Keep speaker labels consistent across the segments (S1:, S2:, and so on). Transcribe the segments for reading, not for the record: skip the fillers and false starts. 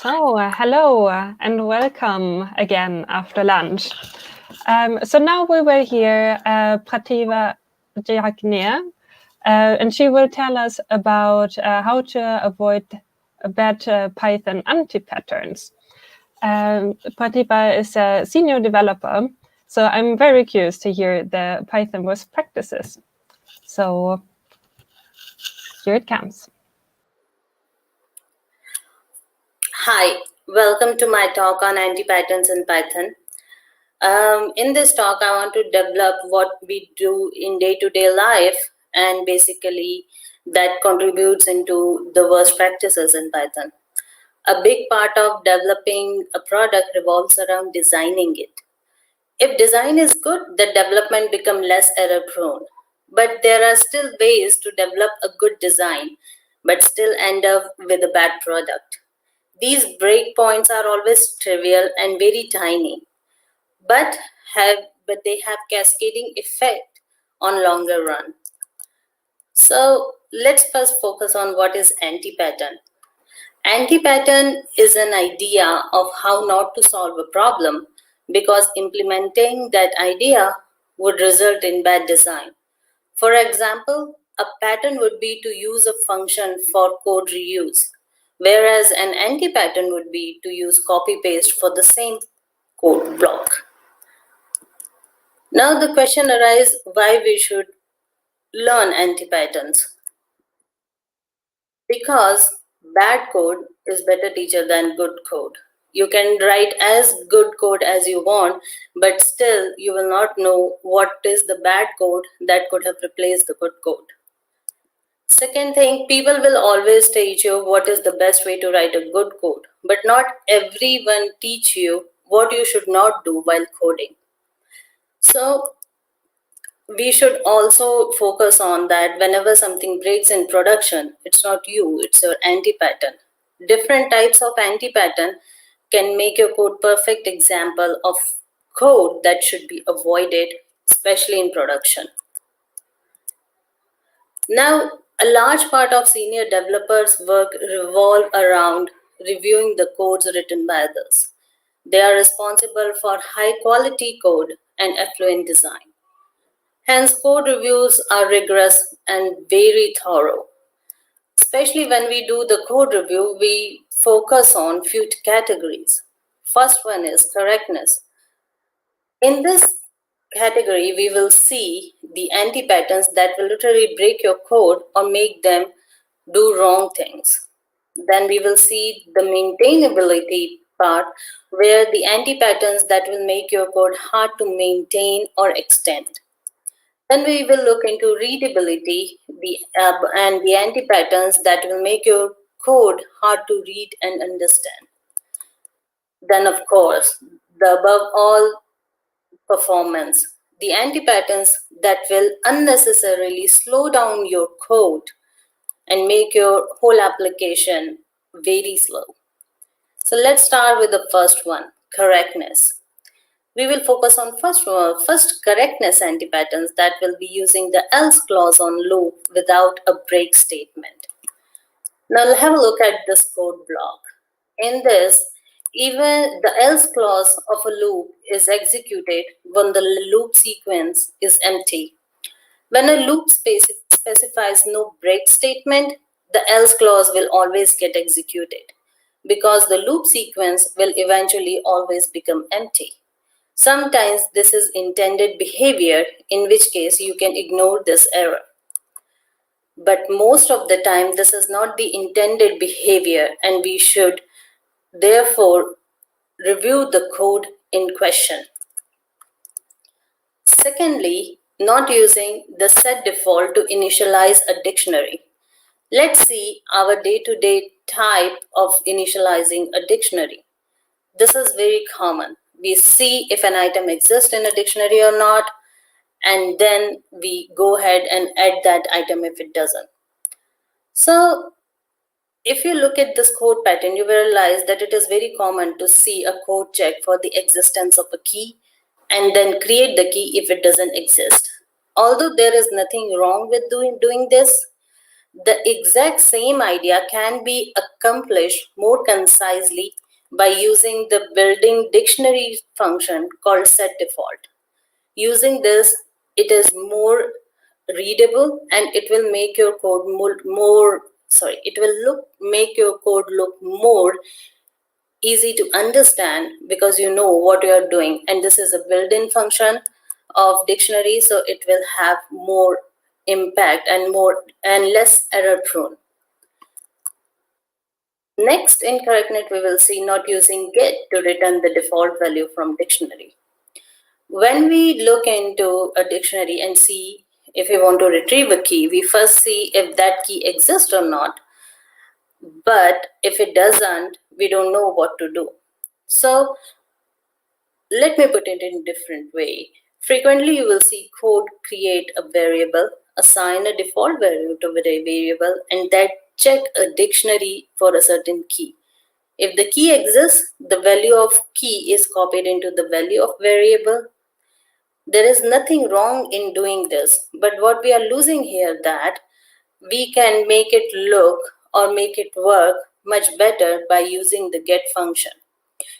S1: Hello and welcome again after lunch. So now we will hear Pratibha Jagnere, and she will tell us about how to avoid bad Python anti-patterns. Pratibha is a senior developer, so I'm very curious to hear the Python worst practices. So here it comes.
S2: Hi, welcome to my talk on anti-patterns in Python. In this talk, I want to develop what we do in day-to-day life and basically that contributes into the worst practices in Python. A big part of developing a product revolves around designing it. If design is good, the development becomes less error-prone. But there are still ways to develop a good design, but still end up with a bad product. These breakpoints are always trivial and very tiny, but they have cascading effect on longer run. So let's first focus on what is anti-pattern. Anti-pattern is an idea of how not to solve a problem because implementing that idea would result in bad design. For example, a pattern would be to use a function for code reuse, whereas an anti-pattern would be to use copy-paste for the same code block. Now the question arises why we should learn anti-patterns. Because bad code is better teacher than good code. You can write as good code as you want, but still you will not know what is the bad code that could have replaced the good code. Second thing, people will always teach you what is the best way to write a good code, but not everyone teach you what you should not do while coding. So we should also focus on that whenever something breaks in production, it's not you, it's your anti-pattern. Different types of anti-pattern can make your code perfect example of code that should be avoided, especially in production. Now, a large part of senior developers' work revolve around reviewing the codes written by others. They are responsible for high-quality code and affluent design. Hence, code reviews are rigorous and very thorough. Especially when we do the code review, we focus on few categories. First one is correctness. In this category, we will see the anti-patterns that will literally break your code or make them do wrong things. Then we will see the maintainability part, where the anti-patterns that will make your code hard to maintain or extend. Then we will look into readability and the anti-patterns that will make your code hard to read and understand. Then, of course, the above all performance, the anti-patterns that will unnecessarily slow down your code and make your whole application very slow. So let's start with the first one, correctness. We will focus on first correctness anti-patterns that will be using the else clause on loop without a break statement. Now have a look at this code block. In this, even the else clause of a loop is executed when the loop sequence is empty. When a loop specifies no break statement, the else clause will always get executed because the loop sequence will eventually always become empty. Sometimes this is intended behavior, in which case you can ignore this error. But most of the time, this is not the intended behavior, and we should therefore review the code in question. Secondly, not using the setDefault to initialize a dictionary. Let's see our day-to-day type of initializing a dictionary. This is very common. We see if an item exists in a dictionary or not, and then we go ahead and add that item if it doesn't. So if you look at this code pattern, you will realize that it is very common to see a code check for the existence of a key and then create the key if it doesn't exist. Although there is nothing wrong with doing this, The exact same idea can be accomplished more concisely by using the built-in dictionary function called setDefault. Using this, it is more readable and it will make your code make your code look more easy to understand because you know what you are doing, and this is a built-in function of dictionary, so it will have more impact and less error prone. Next, in correctness, we will see not using get to return the default value from dictionary. When we look into a dictionary and see if we want to retrieve a key, we first see if that key exists or not. But if it doesn't, we don't know what to do. So let me put it in a different way. Frequently, you will see code create a variable, assign a default value to a variable, and that check a dictionary for a certain key. If the key exists, the value of key is copied into the value of variable. There is nothing wrong in doing this, but what we are losing here that we can make it look or make it work much better by using the get function.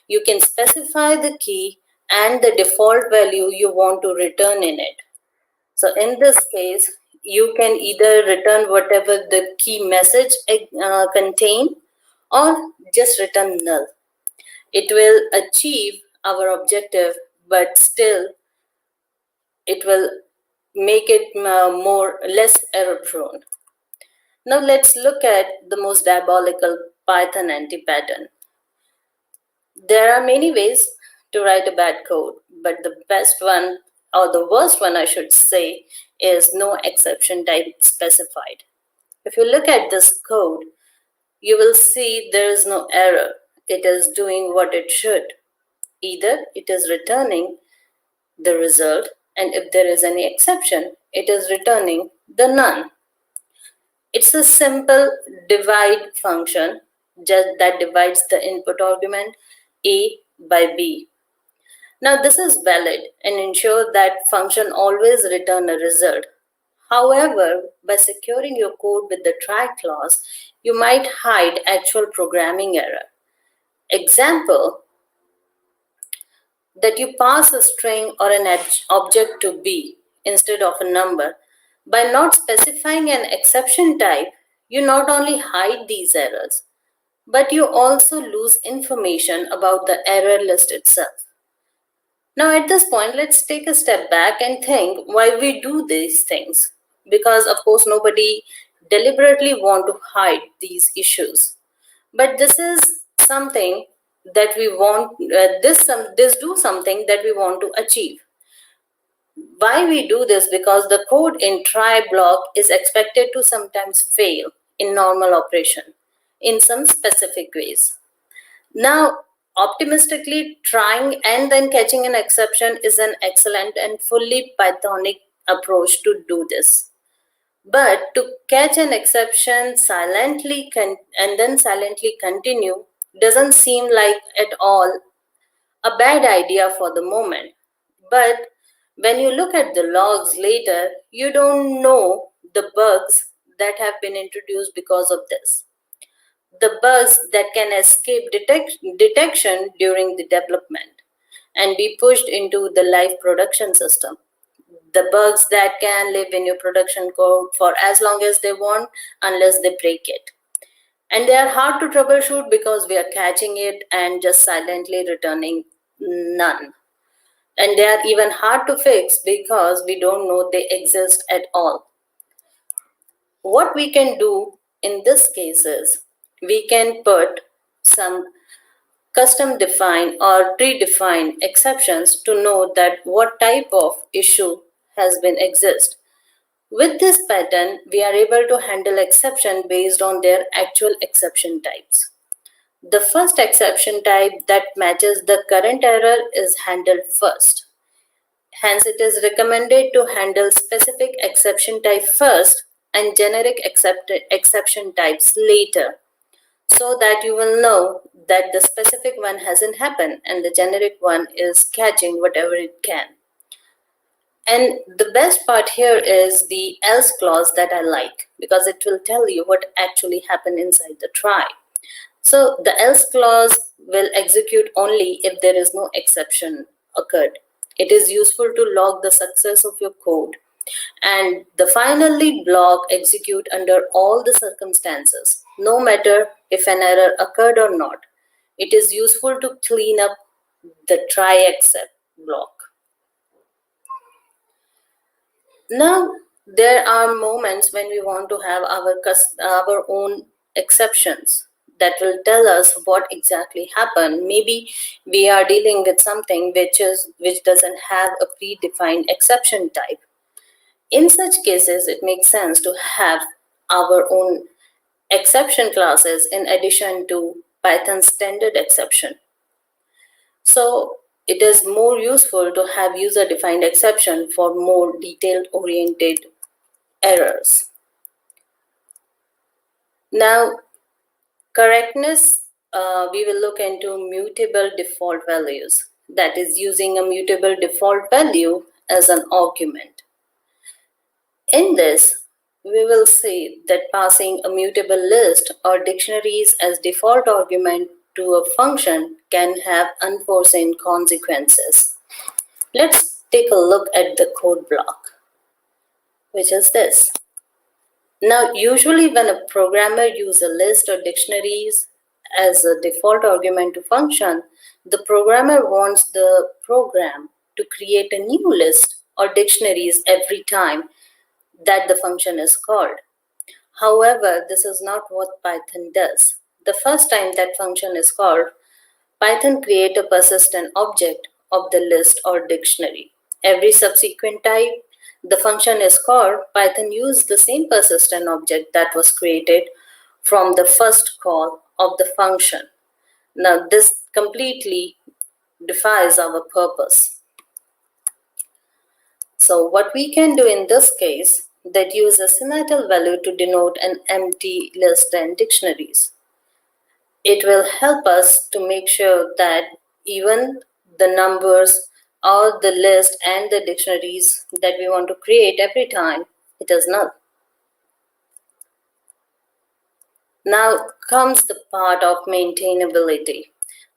S2: You can specify the key and the default value you want to return in it. So in this case, you can either return whatever the key message contain or just return null. It will achieve our objective, but still it will make it less error prone. Now let's look at the most diabolical Python anti-pattern. There are many ways to write a bad code, but the best one, or the worst one I should say, is no exception type specified. If you look at this code, you will see there is no error. It is doing what it should. Either it is returning the result, and if there is any exception, it is returning the none. It's a simple divide function just that divides the input argument a by b. Now this is valid and ensure that function always return a result. However, by securing your code with the try clause, you might hide actual programming error. Example, that you pass a string or an object to b instead of a number. By not specifying an exception type, you not only hide these errors, but you also lose information about the error list itself. Now at this point, let's take a step back and think why we do these things. Because of course nobody deliberately want to hide these issues. But this is something that we want, this do something that we want to achieve. Why we do this? Because the code in try block is expected to sometimes fail in normal operation in some specific ways. Now, optimistically trying and then catching an exception is an excellent and fully Pythonic approach to do this. But to catch an exception silently and then silently continue doesn't seem like at all a bad idea for the moment. But when you look at the logs later, you don't know the bugs that have been introduced because of this. The bugs that can escape detection during the development and be pushed into the live production system. The bugs that can live in your production code for as long as they want unless they break it. And they are hard to troubleshoot because we are catching it and just silently returning none. And they are even hard to fix because we don't know they exist at all. What we can do in this case is we can put some custom defined or predefined exceptions to know that what type of issue has been exist. With this pattern, we are able to handle exception based on their actual exception types. The first exception type that matches the current error is handled first. Hence, it is recommended to handle specific exception type first and generic exception types later, so that you will know that the specific one hasn't happened and the generic one is catching whatever it can. And the best part here is the else clause that I like, because it will tell you what actually happened inside the try. So the else clause will execute only if there is no exception occurred. It is useful to log the success of your code, and the finally block execute under all the circumstances, no matter if an error occurred or not. It is useful to clean up the try except block. Now, there are moments when we want to have our own exceptions that will tell us what exactly happened. Maybe we are dealing with something which doesn't have a predefined exception type. In such cases, it makes sense to have our own exception classes in addition to Python's standard exception. So it is more useful to have user-defined exception for more detail-oriented errors. Now, correctness, we will look into mutable default values. That is using a mutable default value as an argument. In this, we will see that passing a mutable list or dictionaries as default argument to a function can have unforeseen consequences. Let's take a look at the code block, which is this. Now, usually when a programmer uses a list or dictionaries as a default argument to function, the programmer wants the program to create a new list or dictionaries every time that the function is called. However, this is not what Python does. The first time that function is called, Python creates a persistent object of the list or dictionary. Every subsequent time the function is called, Python uses the same persistent object that was created from the first call of the function. Now, this completely defies our purpose. So what we can do in this case, that use a signature value to denote an empty list and dictionaries. It will help us to make sure that even the numbers or the list and the dictionaries that we want to create every time, it is null. Now comes the part of maintainability.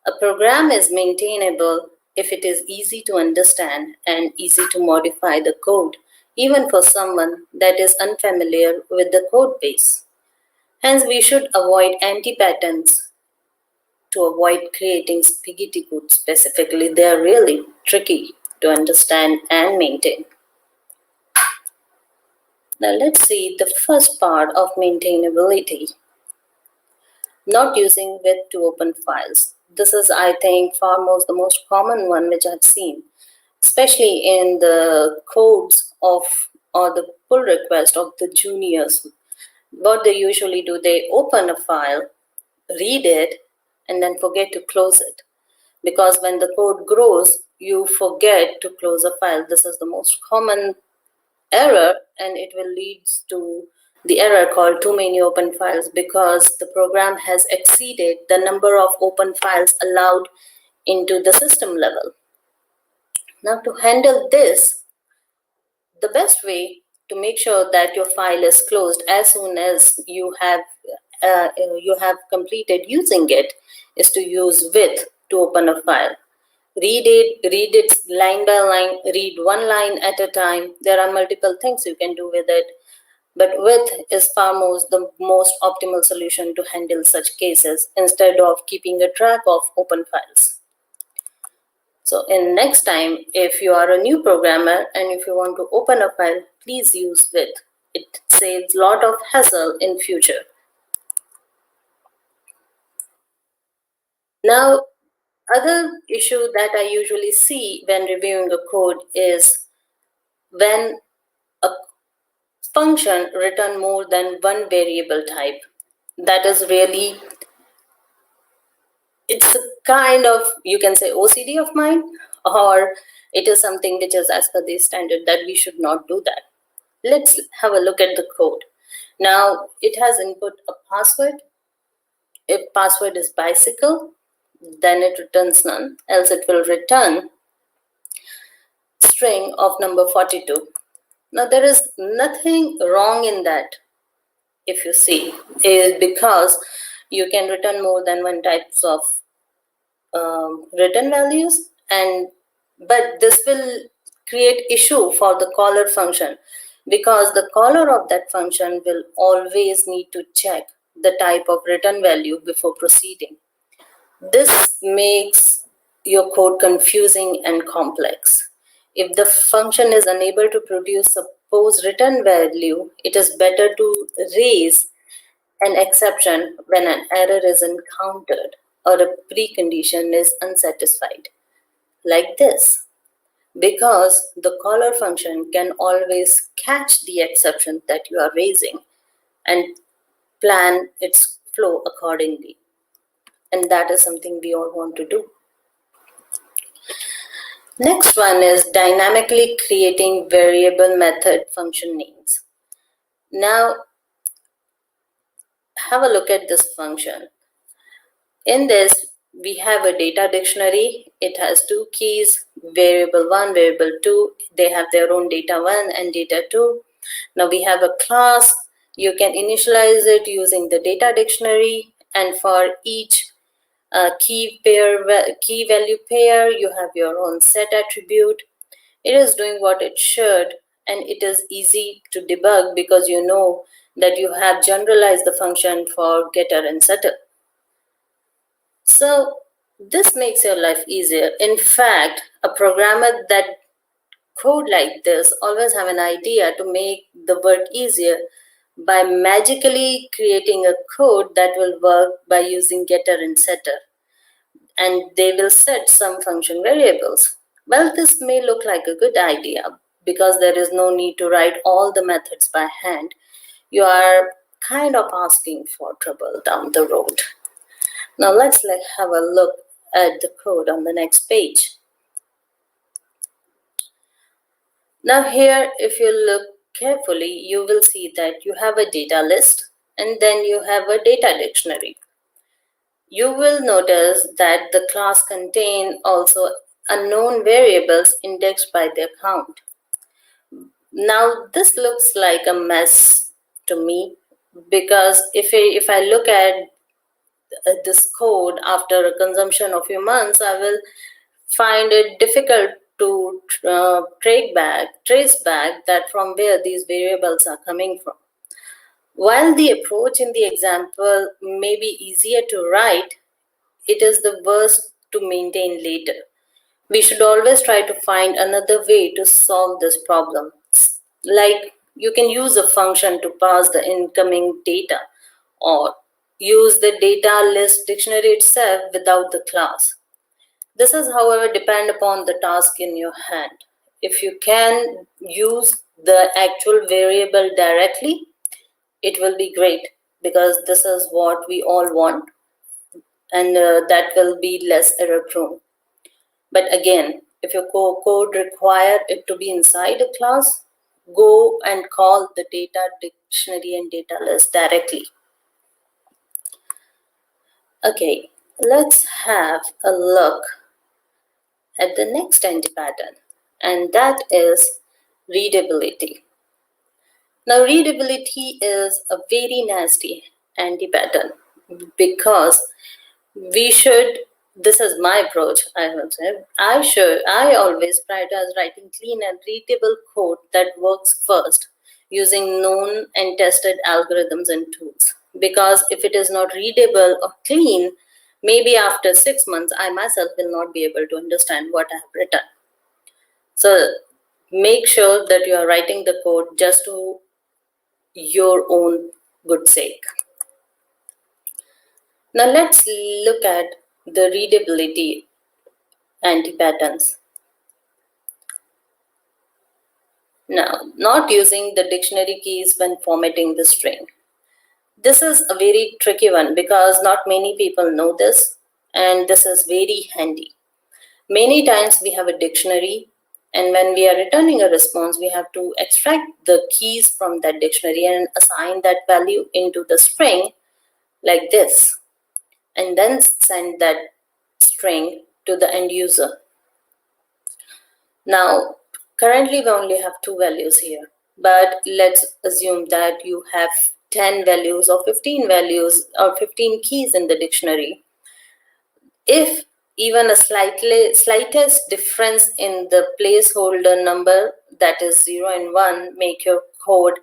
S2: A program is maintainable if it is easy to understand and easy to modify the code, even for someone that is unfamiliar with the code base. Hence, we should avoid anti-patterns to avoid creating spaghetti code specifically. They are really tricky to understand and maintain. Now let's see the first part of maintainability. Not using with to open files. This is, I think, the most common one which I've seen, especially in the codes of or the pull request of the juniors. What they usually do, they open a file, read it, and then forget to close it. Because when the code grows, you forget to close a file. This is the most common error, and it will lead to the error called too many open files, because the program has exceeded the number of open files allowed into the system level. Now, to handle this, the best way to make sure that your file is closed as soon as you have completed using it is to use with to open a file. Read it line by line, read one line at a time. There are multiple things you can do with it, but with is the most optimal solution to handle such cases instead of keeping a track of open files. So in next time, if you are a new programmer and if you want to open a file, please use with. It saves a lot of hassle in future. Now, other issue that I usually see when reviewing a code is when a function return more than one variable type. That is really, it's a kind of, you can say, OCD of mine, or it is something which is as per the standard that we should not do that. Let's have a look at the code. Now, it has input a password. If password is bicycle, then it returns none, else it will return string of number 42. Now there is nothing wrong in that, if you see, is because you can return more than one types of return values, but this will create issue for the caller function, because the caller of that function will always need to check the type of return value before proceeding. This makes your code confusing and complex. If the function is unable to produce a post return value, it is better to raise an exception when an error is encountered or a precondition is unsatisfied, like this, because the caller function can always catch the exception that you are raising and plan its flow accordingly. And that is something we all want to do. Next one is dynamically creating variable method function names. Now, have a look at this function. In this, we have a data dictionary. It has two keys, variable 1, variable 2. They have their own data 1 and data 2. Now we have a class. You can initialize it using the data dictionary, and for each key value pair, you have your own set attribute. It is doing what it should, and it is easy to debug because you know that you have generalized the function for getter and setter. So this makes your life easier. In fact, a programmer that code like this always have an idea to make the work easier by magically creating a code that will work by using getter and setter, and they will set some function variables. Well, this may look like a good idea because there is no need to write all the methods by hand. You are kind of asking for trouble down the road. Now let's have a look at the code on the next page. Now here, if you look carefully, you will see that you have a data list and then you have a data dictionary. You will notice that the class contain also unknown variables indexed by their count. Now this looks like a mess to me, because if I look at this code after a consumption of a few months, I will find it difficult to trace back that from where these variables are coming from. While the approach in the example may be easier to write, it is the worst to maintain later. We should always try to find another way to solve this problem. Like, you can use a function to pass the incoming data, or use the data list dictionary itself without the class. This is, however, depend upon the task in your hand. If you can use the actual variable directly, it will be great, because this is what we all want, and that will be less error prone. But again, if your code require it to be inside a class, go and call the data dictionary and data list directly. Okay, let's have a look at the next antipattern, and that is readability. Now, readability is a very nasty antipattern, because this is my approach, I would say, I always prioritize writing clean and readable code that works first, using known and tested algorithms and tools. Because if it is not readable or clean, maybe after 6 months, I myself will not be able to understand what I have written. So make sure that you are writing the code just to your own good sake. Now let's look at the readability antipatterns. Now, not using the dictionary keys when formatting the string. This is a very tricky one because not many people know this, and this is very handy. Many times we have a dictionary, and when we are returning a response, we have to extract the keys from that dictionary and assign that value into the string like this, and then send that string to the end user. Now, Currently, we only have 2 values here, but let's assume that you have 10 values or 15 values or 15 keys in the dictionary. If even a slightest difference in the placeholder number, that is 0 and 1, make your code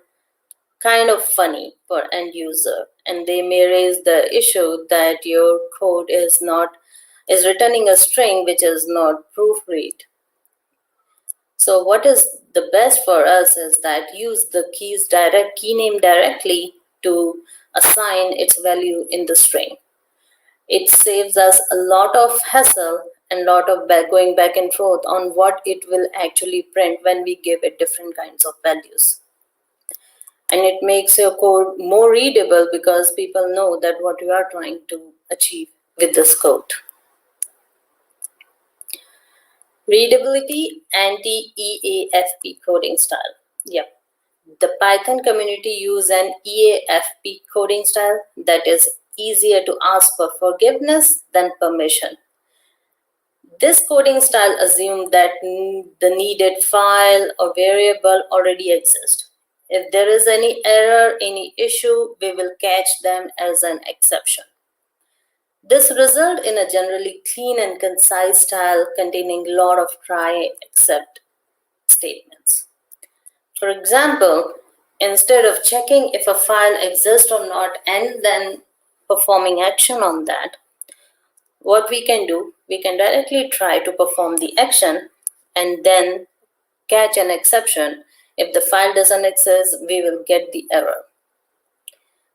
S2: kind of funny for end user, and they may raise the issue that your code is returning a string which is not proofread. So what is the best for us is that use the key name directly to assign its value in the string. It saves us a lot of hassle and lot of going back and forth on what it will actually print when we give it different kinds of values. And it makes your code more readable because people know that what you are trying to achieve with this code. Readability, anti-EAFP coding style. Yep. The Python community use an EAFP coding style that is easier to ask for forgiveness than permission. This coding style assumes that the needed file or variable already exists. If there is any error, any issue, we will catch them as an exception. This results in a generally clean and concise style containing a lot of try except statements. For example, instead of checking if a file exists or not and then performing action on that, what we can do, we can directly try to perform the action and then catch an exception. If the file doesn't exist, we will get the error.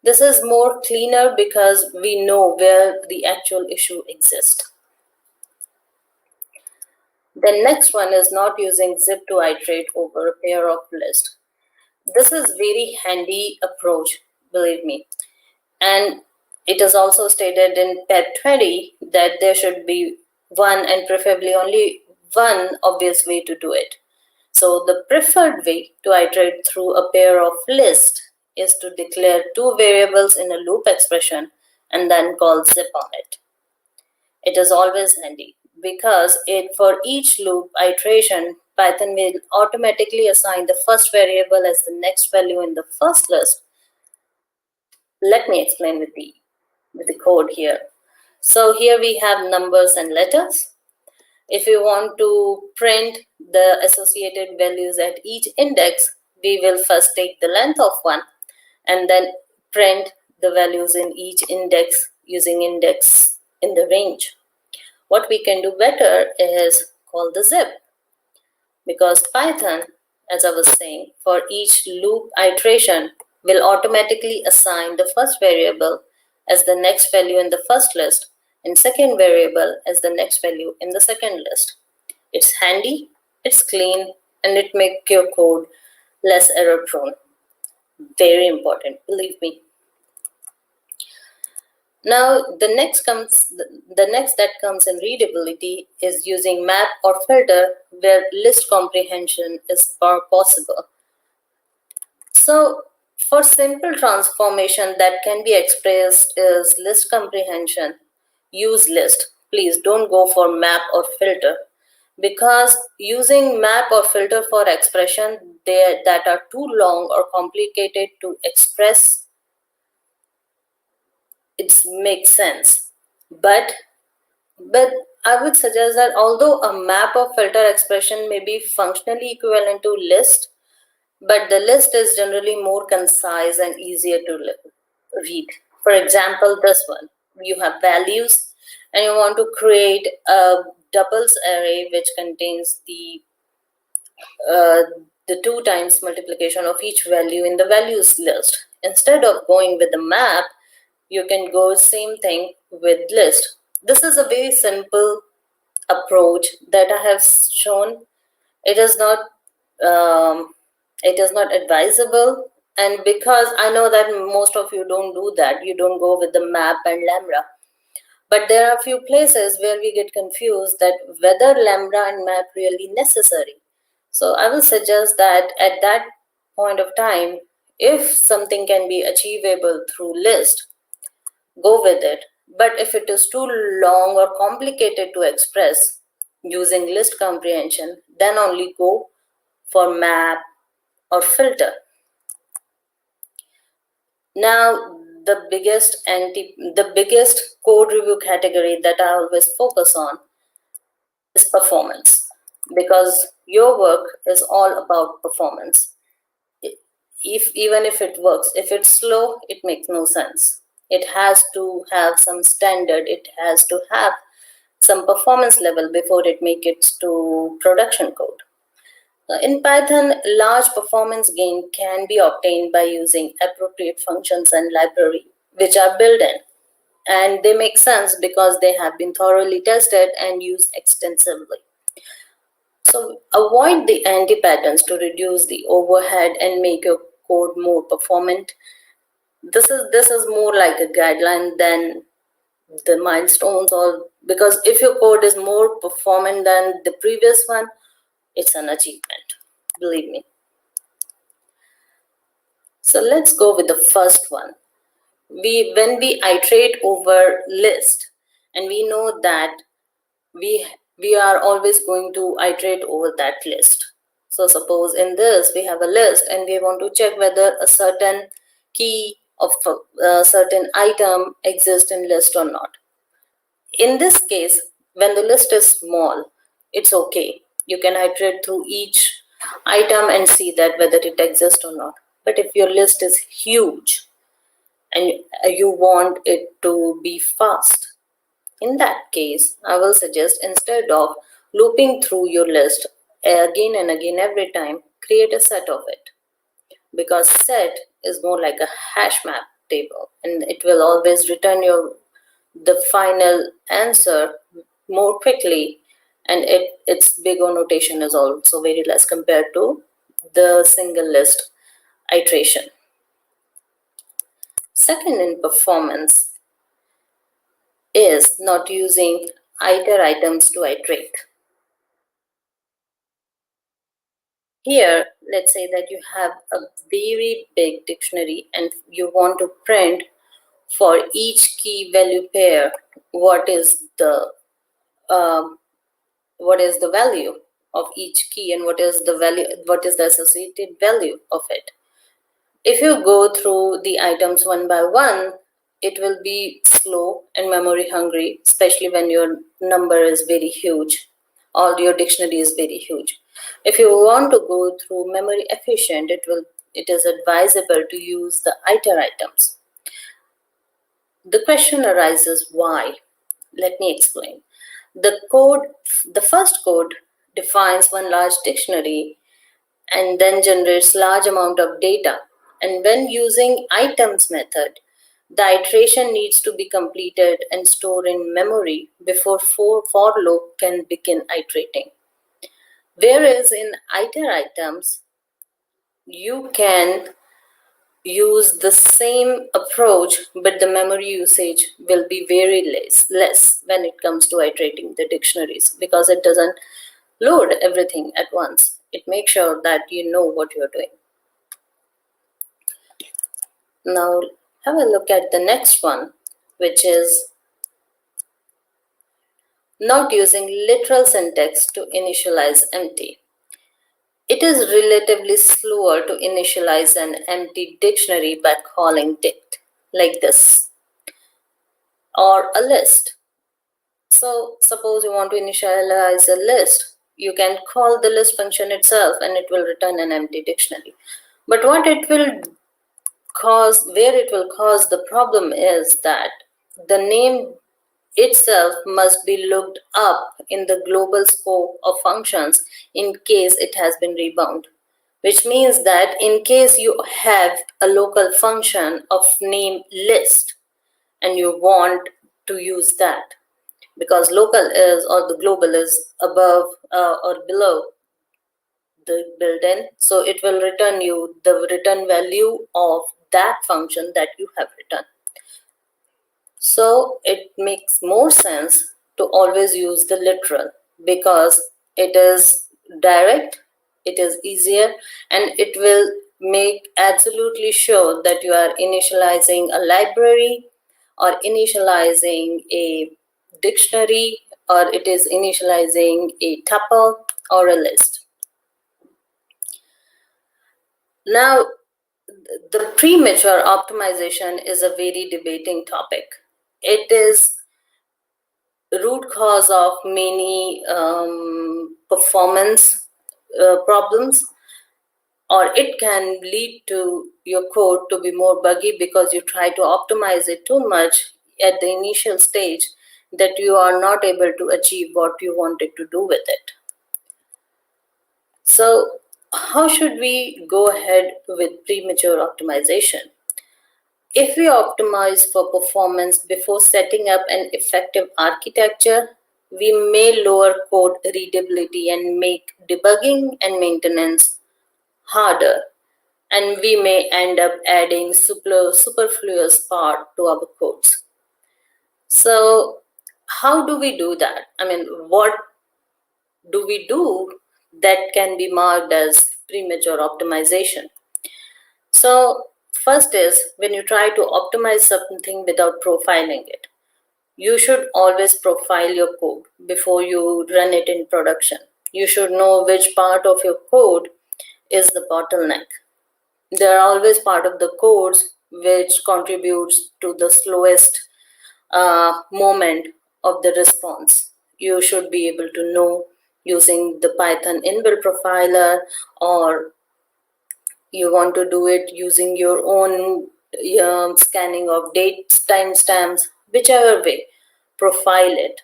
S2: This is more cleaner because we know where the actual issue exists. The next one is not using zip to iterate over a pair of lists. This is very handy approach, believe me. And it is also stated in PEP 20 that there should be one and preferably only one obvious way to do it. So the preferred way to iterate through a pair of lists is to declare 2 variables in a loop expression and then call zip on it. It is always handy because for each loop iteration, Python will automatically assign the first variable as the next value in the first list. Let me explain with the code here. So here we have numbers and letters. If you want to print the associated values at each index, we will first take the length of one and then print the values in each index using index in the range. What we can do better is call the zip, because Python, as I was saying, for each loop iteration will automatically assign the first variable as the next value in the first list and second variable as the next value in the second list. It's handy, it's clean, and it makes your code less error prone. Very important, believe me. Now, the next that comes in readability is using map or filter where list comprehension is possible. So, for simple transformation that can be expressed as list comprehension, use list. Please don't go for map or filter, because using map or filter for expression that are too long or complicated to express, it makes sense. But I would suggest that although a map or filter expression may be functionally equivalent to list, but the list is generally more concise and easier to read. For example, this one, you have values and you want to create a doubles array which contains the 2 times multiplication of each value in the values list. Instead of going with the map, you can go same thing with list. This is a very simple approach that I have shown. It is not advisable, and because I know that most of you don't do that, you don't go with the map and lambda. But there are a few places where we get confused that whether lambda and map really necessary. So I will suggest that at that point of time, if something can be achievable through list, go with it. But if it is too long or complicated to express using list comprehension, then only go for map or filter. Now, the biggest code review category that I always focus on is performance, because your work is all about performance. Even if it works, if it's slow, it makes no sense. It has to have some standard, it has to have some performance level before it makes it to production code. In Python, large performance gain can be obtained by using appropriate functions and library which are built in, and they make sense because they have been thoroughly tested and used extensively. So avoid the anti-patterns to reduce the overhead and make your code more performant. This is more like a guideline than the milestones, or because if your code is more performant than the previous one, it's an achievement, believe me. So let's go with the first one. When we iterate over list, and we know that we are always going to iterate over that list. So suppose in this we have a list and we want to check whether a certain key of a certain item exists in list or not. In this case, when the list is small, it's okay. You can iterate through each item and see that whether it exists or not. But if your list is huge and you want it to be fast, in that case, I will suggest, instead of looping through your list again and again every time, create a set of it. Because set is more like a hash map table, and it will always return the final answer more quickly, and its big O notation is also very less compared to the single list iteration. Second, in performance, is not using iter items to iterate. Here, let's say that you have a very big dictionary and you want to print for each key value pair what is the value of each key and what is the associated value of it. If you go through the items one by one, it will be slow and memory hungry, especially when your number is very huge or your dictionary is very huge. If you want to go through memory efficient, it is advisable to use the iter items. The question arises, why? Let me explain. The first code defines one large dictionary and then generates large amount of data. And when using items method, the iteration needs to be completed and stored in memory before for loop can begin iterating. Whereas in iter items, you can use the same approach, but the memory usage will be very less when it comes to iterating the dictionaries, because it doesn't load everything at once. It makes sure that you know what you're doing. Now have a look at the next one, which is not using literal syntax to initialize empty. It is relatively slower to initialize an empty dictionary by calling dict, like this, or a list. So suppose you want to initialize a list, you can call the list function itself and it will return an empty dictionary. But where it will cause the problem is that the name itself must be looked up in the global scope of functions in case it has been rebound, which means that in case you have a local function of name list and you want to use that, because local is, or the global is above or below the built-in, so it will return you the return value of that function that you have written. So it makes more sense to always use the literal, because it is direct, it is easier, and it will make absolutely sure that you are initializing a library or initializing a dictionary, or it is initializing a tuple or a list. Now, the premature optimization is a very debating topic. It is root cause of many performance problems, or it can lead to your code to be more buggy because you try to optimize it too much at the initial stage that you are not able to achieve what you wanted to do with it. So, how should we go ahead with premature optimization? If we optimize for performance before setting up an effective architecture, we may lower code readability and make debugging and maintenance harder, and we may end up adding superfluous part to our codes. So, how do we do that? I mean, what do we do that can be marked as premature optimization? So, first is when you try to optimize something without profiling it. You should always profile your code before you run it in production. You should know which part of your code is the bottleneck. There are always part of the codes which contributes to the slowest moment of the response. You should be able to know using the Python inbuilt profiler, or you want to do it using your own scanning of dates, timestamps, whichever way, profile it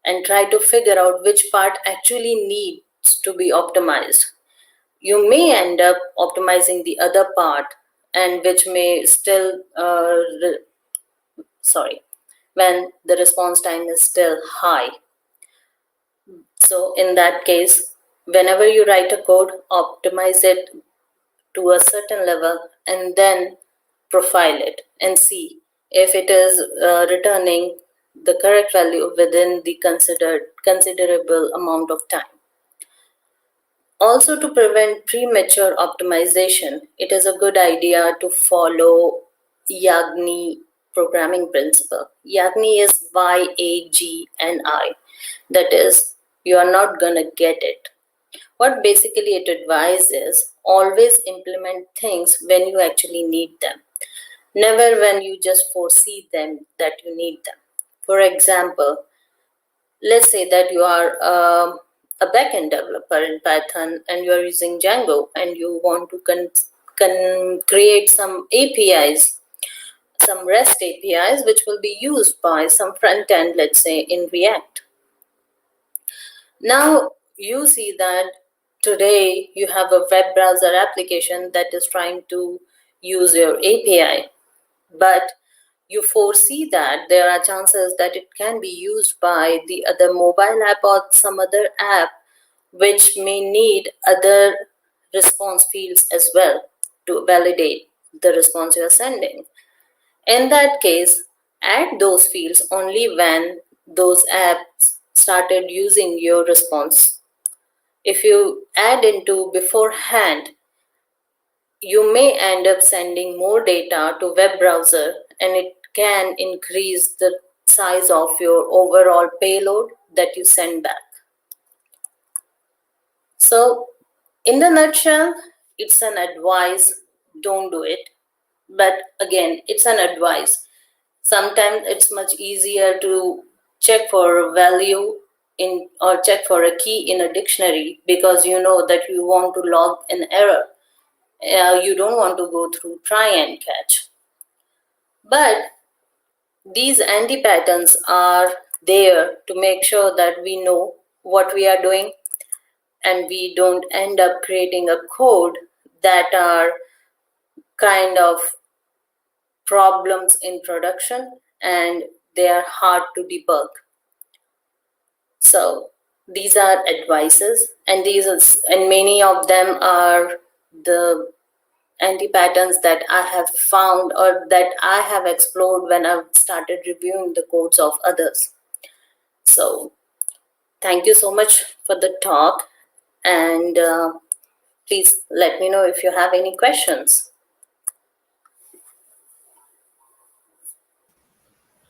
S2: and try to figure out which part actually needs to be optimized. You may end up optimizing the other part, and which may still, when the response time is still high. So in that case, whenever you write a code, optimize it to a certain level and then profile it and see if it is returning the correct value within the considerable amount of time. Also, to prevent premature optimization, it is a good idea to follow Yagni programming principle. Yagni is Yagni. That is, you are not gonna get it. What basically it advises is always implement things when you actually need them, never when you just foresee them that you need them. For example, let's say that you are a backend developer in Python and you are using Django and you want to create some APIs, some REST APIs, which will be used by some front end, let's say in React. Now you see that today you have a web browser application that is trying to use your API, but you foresee that there are chances that it can be used by the other mobile app or some other app which may need other response fields as well to validate the response you are sending. In that case, add those fields only when those apps started using your response. If you add into beforehand, you may end up sending more data to web browser, and it can increase the size of your overall payload that you send back. So in the nutshell, it's an advice, don't do it. But again, it's an advice. Sometimes it's much easier to check for a value in or check for a key in a dictionary because you know that you want to log an error. You don't want to go through try and catch. But these anti-patterns are there to make sure that we know what we are doing and we don't end up creating a code that are kind of problems in production and they are hard to debug. So these are advices, and many of them are the anti-patterns that I have found or that I have explored when I've started reviewing the codes of others. So thank you so much for the talk, and please let me know if you have any questions.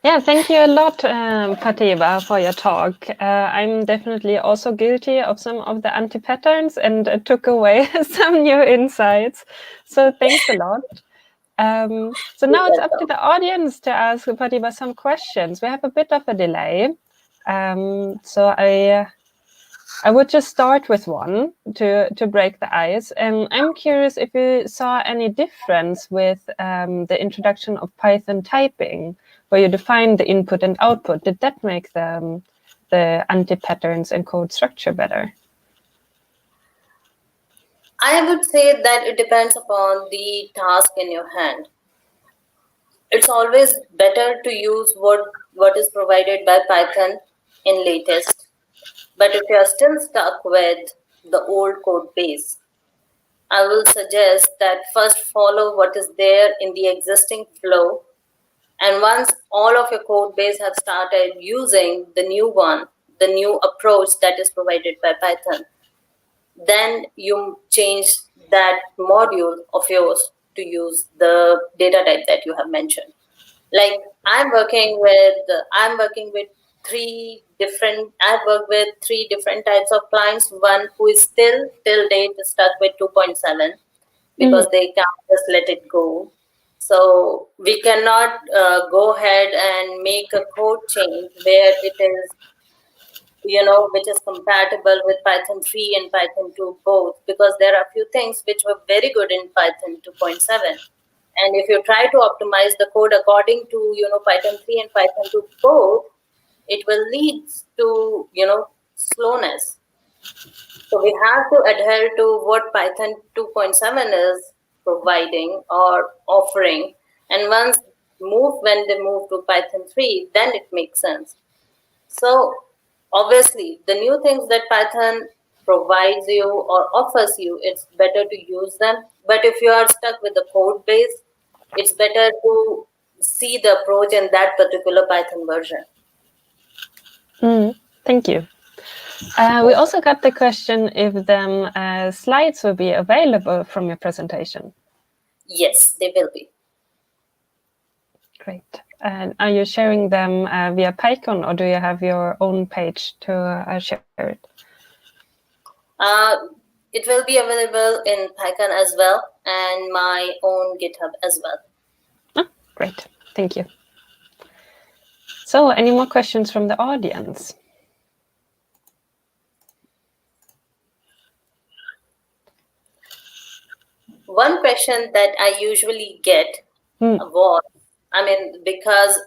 S1: Yeah, thank you a lot, Pratibha, for your talk. I'm definitely also guilty of some of the anti-patterns and took away some new insights. So thanks a lot. So now it's up to the audience to ask Pratibha some questions. We have a bit of a delay. So I would just start with one to break the ice. And I'm curious if you saw any difference with the introduction of Python typing, where you define the input and output. Did that make the anti-patterns and code structure better?
S2: I would say that it depends upon the task in your hand. It's always better to use what is provided by Python in latest. But if you're still stuck with the old code base, I will suggest that first follow what is there in the existing flow. And once all of your code base have started using the new one, the new approach that is provided by Python, then you change that module of yours to use the data type that you have mentioned. Like I'm working with I've worked with three different types of clients. One who is still till date stuck with 2.7 because they can't just let it go. So we cannot go ahead and make a code change where it is, which is compatible with Python 3 and Python 2 both, because there are a few things which were very good in Python 2.7. And if you try to optimize the code according to, Python 3 and Python 2 both, it will lead to, slowness. So we have to adhere to what Python 2.7 is providing or offering. And when they move to Python 3, then it makes sense. So obviously, the new things that Python provides you or offers you, it's better to use them. But if you are stuck with the code base, it's better to see the approach in that particular Python version.
S1: Thank you. We also got the question if the slides will be available from your presentation.
S2: Yes, they will be.
S1: Great. And are you sharing them via PyCon, or do you have your own page to share it?
S2: It will be available in PyCon as well and my own GitHub as well.
S1: Oh, great. Thank you. So any more questions from the audience?
S2: One question that I usually get was, because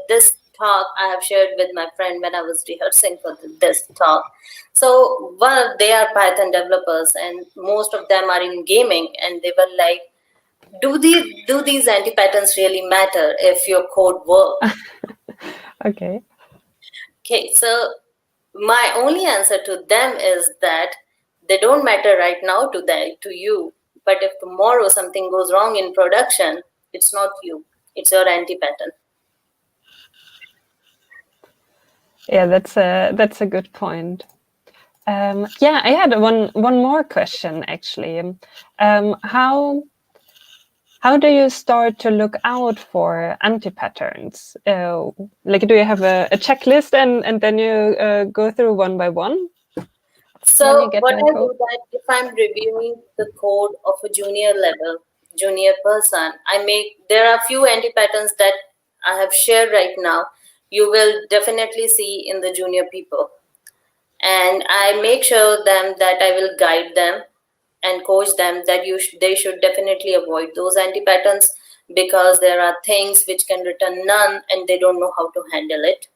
S2: this talk I have shared with my friend when I was rehearsing for this talk. So they are Python developers and most of them are in gaming, and they were like, do these anti-patterns really matter if your code works?
S1: Okay.
S2: Okay, so my only answer to them is that they don't matter right now to you, but if tomorrow something goes wrong in production, it's not you, it's your anti-pattern.
S1: Yeah, that's a good point. Yeah, I had one more question actually. How do you start to look out for anti-patterns? Like, do you have a checklist and then you go through one by one?
S2: So what I do that if I'm reviewing the code of a junior person, there are few anti-patterns that I have shared right now. You will definitely see in the junior people. And I make sure them that I will guide them and coach them that they should definitely avoid those anti-patterns, because there are things which can return none and they don't know how to handle it.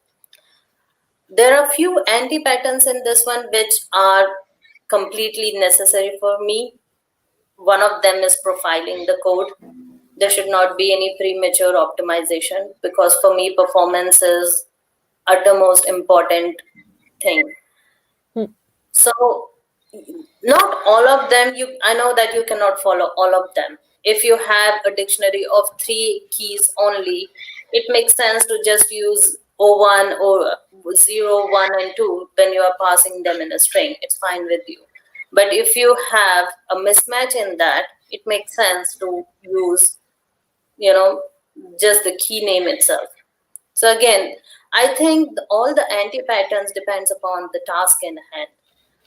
S2: There are few anti-patterns in this one which are completely necessary for me. One of them is profiling the code. There should not be any premature optimization, because for me performance is uttermost important thing. So not all of them, I know that you cannot follow all of them. If you have a dictionary of 3 keys only, it makes sense to just use O1 or 0, 1 and 2 when you are passing them in a string. It's fine with you. But if you have a mismatch in that, it makes sense to use, just the key name itself. So again, I think all the anti-patterns depends upon the task in hand.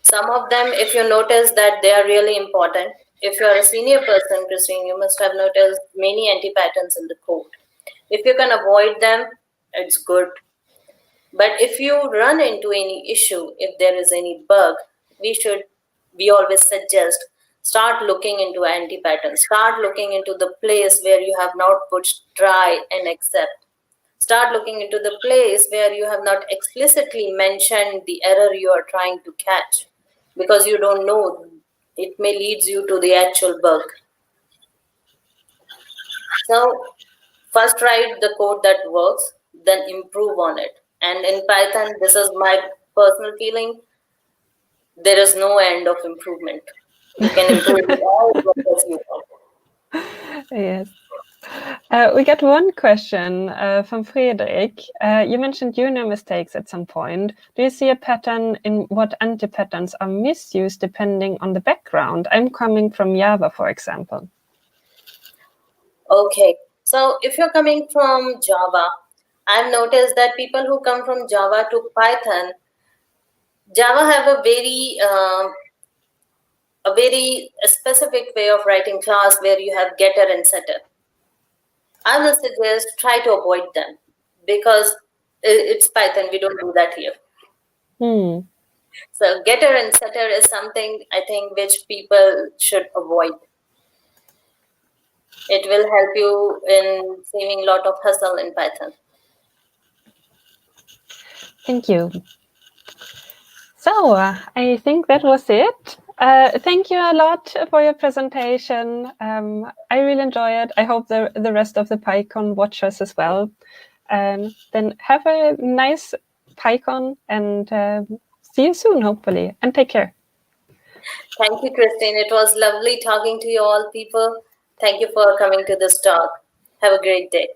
S2: Some of them, if you notice that they are really important, if you're a senior person, Christine, you must have noticed many anti-patterns in the code. If you can avoid them, it's good. But if you run into any issue, if there is any bug, we always suggest start looking into anti-pattern. Start looking into the place where you have not put try and accept. Start looking into the place where you have not explicitly mentioned the error you are trying to catch, because you don't know, it may lead you to the actual bug. So first write the code that works, then improve on it. And in Python, this is my personal feeling, there is no end of improvement. You can improve it all as you want.
S1: Yes. We got one question from Fredrik. You mentioned junior mistakes at some point. Do you see a pattern in what anti-patterns are misused depending on the background? I'm coming from Java, for example.
S2: Okay, so if you're coming from Java, I've noticed that people who come from Java to Python, Java have a very specific way of writing class where you have getter and setter. I will suggest try to avoid them, because it's Python, we don't do that here. So getter and setter is something I think which people should avoid. It will help you in saving a lot of hassle in Python.
S1: Thank you. So I think that was it. Thank you a lot for your presentation. I really enjoy it. I hope the rest of the PyCon watchers as well. Then have a nice PyCon and see you soon, hopefully. And take care.
S2: Thank you, Christine. It was lovely talking to you all, people. Thank you for coming to this talk. Have a great day.